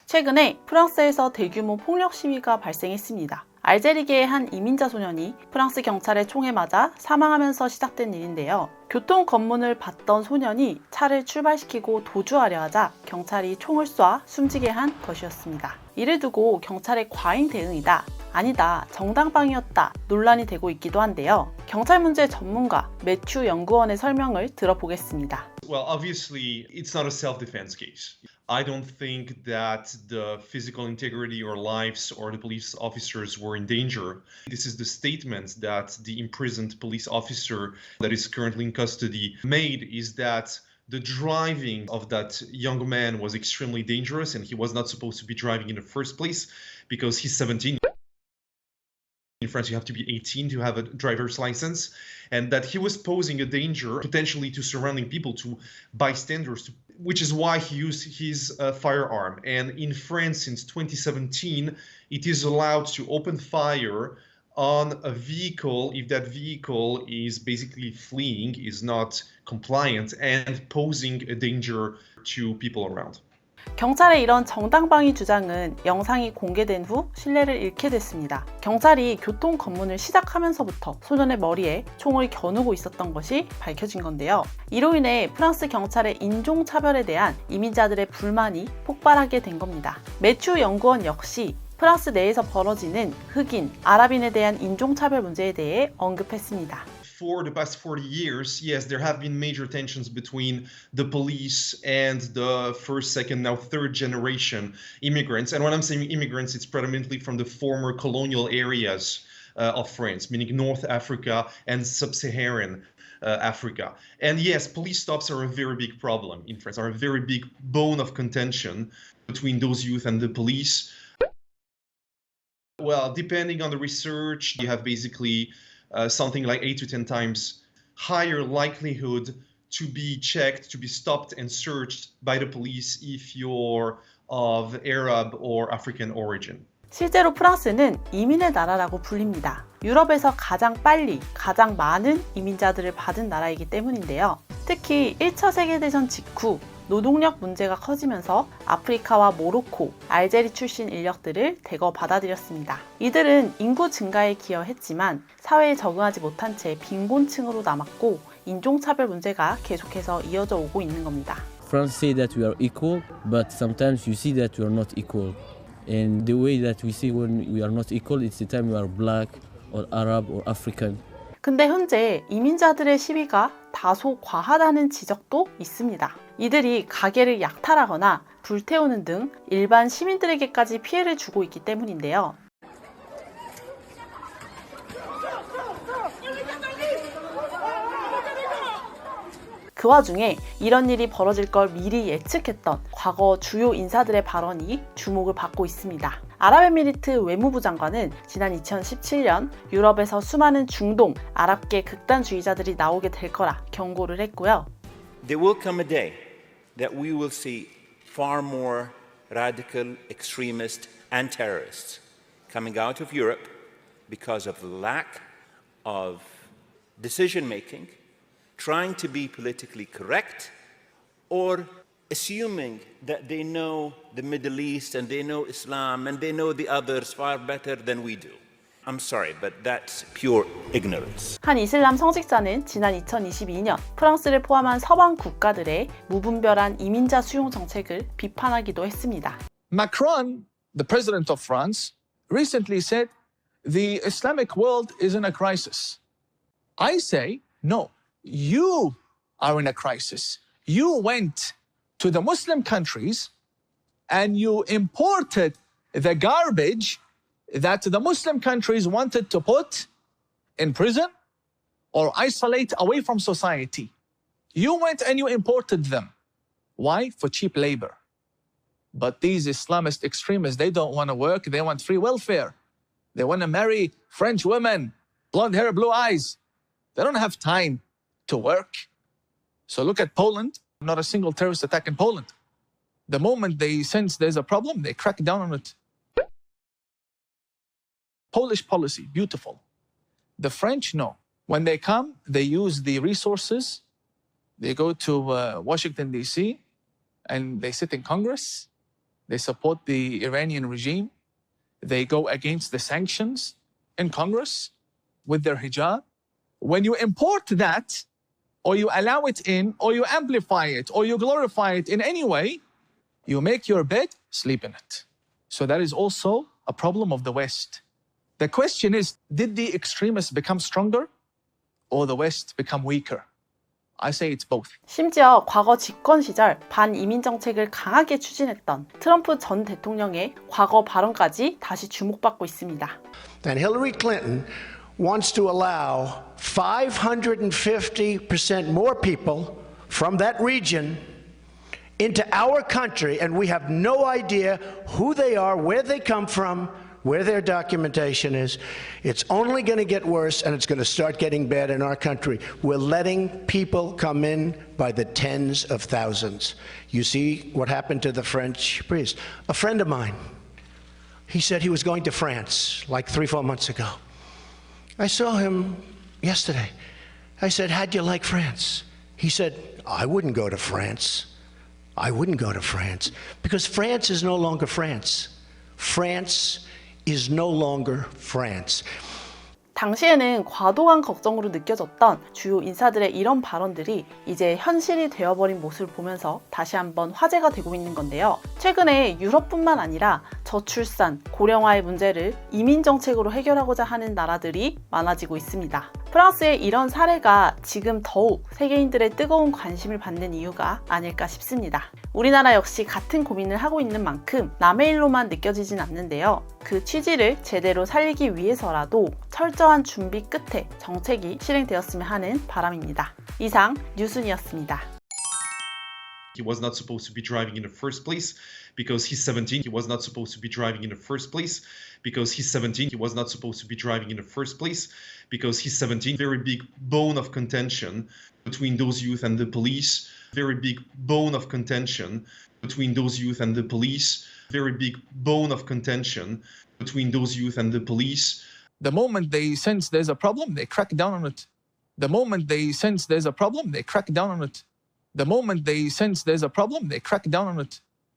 최근에 프랑스에서 대규모 폭력 시위가 발생했습니다. 알제리계의 한 이민자 소년이 프랑스 경찰의 총에 맞아 사망하면서 시작된 일인데요. 교통 검문을 받던 소년이 차를 출발시키고 도주하려 하자 경찰이 총을 쏴 숨지게 한 것이었습니다. 이를 두고 경찰의 과잉 대응이다, 아니다, 정당방위였다 논란이 되고 있기도 한데요. 경찰 문제 전문가 매튜 연구원의 설명을 들어보겠습니다. Well, obviously, it's not a self-defense case. I don't think that the physical integrity or lives or the police officers were in danger. This is the statement that the imprisoned police officer that is currently in custody made, is that the driving of that young man was extremely dangerous and he was not supposed to be driving in the first place because he's 17. In France, you have to be 18 to have a driver's license, and that he was posing a danger potentially to surrounding people, to bystanders, which is why he used his firearm. And in France, since 2017, it is allowed to open fire on a vehicle if that vehicle is basically fleeing, is not compliant, and posing a danger to people around. 경찰의 이런 정당방위 주장은 영상이 공개된 후 신뢰를 잃게 됐습니다. 경찰이 교통 검문을 시작하면서부터 소년의 머리에 총을 겨누고 있었던 것이 밝혀진 건데요. 이로 인해 프랑스 경찰의 인종차별에 대한 이민자들의 불만이 폭발하게 된 겁니다. 매튜 연구원 역시 프랑스 내에서 벌어지는 흑인, 아랍인에 대한 인종차별 문제에 대해 언급했습니다. For the past 40 years, yes, there have been major tensions between the police and the first, second, now third generation immigrants. And when I'm saying immigrants, it's predominantly from the former colonial areas of France, meaning North Africa and Sub-Saharan Africa. And yes, police stops are a very big problem in France, are a very big bone of contention between those youth and the police. Well, depending on the research, you have basically something like 8 to 10 times higher likelihood to be checked, to be stopped and searched by the police if you're of Arab or African origin. 실제로 프랑스는 이민의 나라라고 불립니다. 유럽에서 가장 빨리, 가장 많은 이민자들을 받은 나라이기 때문인데요. 특히 1차 세계대전 직후 노동력 문제가 커지면서 아프리카와 모로코, 알제리 출신 인력들을 대거 받아들였습니다. 이들은 인구 증가에 기여했지만 사회에 적응하지 못한 채 빈곤층으로 남았고 인종차별 문제가 계속해서 이어져 오고 있는 겁니다. France say that we are equal, but sometimes you see that we are not equal. And the way that we see when we are not equal, it's the time we are black or Arab or African. 근데 현재 이민자들의 시위가 다소 과하다는 지적도 있습니다. 이들이 가게를 약탈하거나 불태우는 등 일반 시민들에게까지 피해를 주고 있기 때문인데요. 그 와중에 이런 일이 벌어질 걸 미리 예측했던 과거 주요 인사들의 발언이 주목을 받고 있습니다. 아랍에미리트 외무부 장관은 지난 2017년 유럽에서 수많은 중동, 아랍계 극단주의자들이 나오게 될 거라 경고를 했고요. There will come a day that we will see far more radical extremists and terrorists coming out of Europe because of the lack of decision making, trying to be politically correct, or assuming that they know the Middle East and they know Islam and they know the others far better than we do. I'm sorry, but that's pure ignorance. 한 이슬람 성직자는 지난 2022년 프랑스를 포함한 서방 국가들의 무분별한 이민자 수용 정책을 비판하기도 했습니다. Macron, the president of France, recently said the Islamic world is in a crisis. I say, no, you are in a crisis. You went to the Muslim countries and you imported the garbage that the Muslim countries wanted to put in prison or isolate away from society. You went and you imported them. Why? For cheap labor. But these Islamist extremists, they don't want to work. They want free welfare. They want to marry French women, blonde hair, blue eyes. They don't have time to work. So look at Poland. Not a single terrorist attack in Poland. The moment they sense there's a problem, they crack down on it. Polish policy, beautiful. The French, no. When they come, they use the resources. They go to Washington, D.C., and they sit in Congress. They support the Iranian regime. They go against the sanctions in Congress with their hijab. When you import that, or you allow it in, or you amplify it, or you glorify it in any way, you make your bed, sleep in it. So that is also a problem of the West. The question is, did the extremists become stronger or the West become weaker? I say it's both. 심지어 과거 집권 시절 반이민 정책을 강하게 추진했던 트럼프 전 대통령의 과거 발언까지 다시 주목받고 있습니다. And Hillary Clinton wants to allow 550% more people from that region into our country, and we have no idea who they are, where they come from, where their documentation is. It's only going to get worse, and it's going to start getting bad in our country. We're letting people come in by the tens of thousands. You see what happened to the French priest. A friend of mine, he said he was going to France like 3-4 months ago. I saw him yesterday. I said, how'd you like France? He said, I wouldn't go to France. I wouldn't go to France because France is no longer France. France is no longer France. 당시에는 과도한 걱정으로 느껴졌던 주요 인사들의 이런 발언들이 이제 현실이 되어버린 모습을 보면서 다시 한번 화제가 되고 있는 건데요. 최근에 유럽뿐만 아니라 저출산, 고령화의 문제를 이민 정책으로 해결하고자 하는 나라들이 많아지고 있습니다. 프랑스의 이런 사례가 지금 더욱 세계인들의 뜨거운 관심을 받는 이유가 아닐까 싶습니다. 우리나라 역시 같은 고민을 하고 있는 만큼 남의 일로만 느껴지진 않는데요. 그 취지를 제대로 살리기 위해서라도 철저한 준비 끝에 정책이 실행되었으면 하는 바람입니다. 이상 뉴순이었습니다. He was not supposed to be driving in the first place because he's 17. He was not supposed to be driving in the first place because he's 17. He was not supposed to be driving in the first place because he's 17. Very big bone of contention between those youth and the police. Very big bone of contention between those youth and the police. Very big bone of contention between those youth and the police. The moment they sense there's a problem, they crack down on it. The moment they sense there's a problem, they crack down on it. The moment they sense there's a problem, they crack down on it.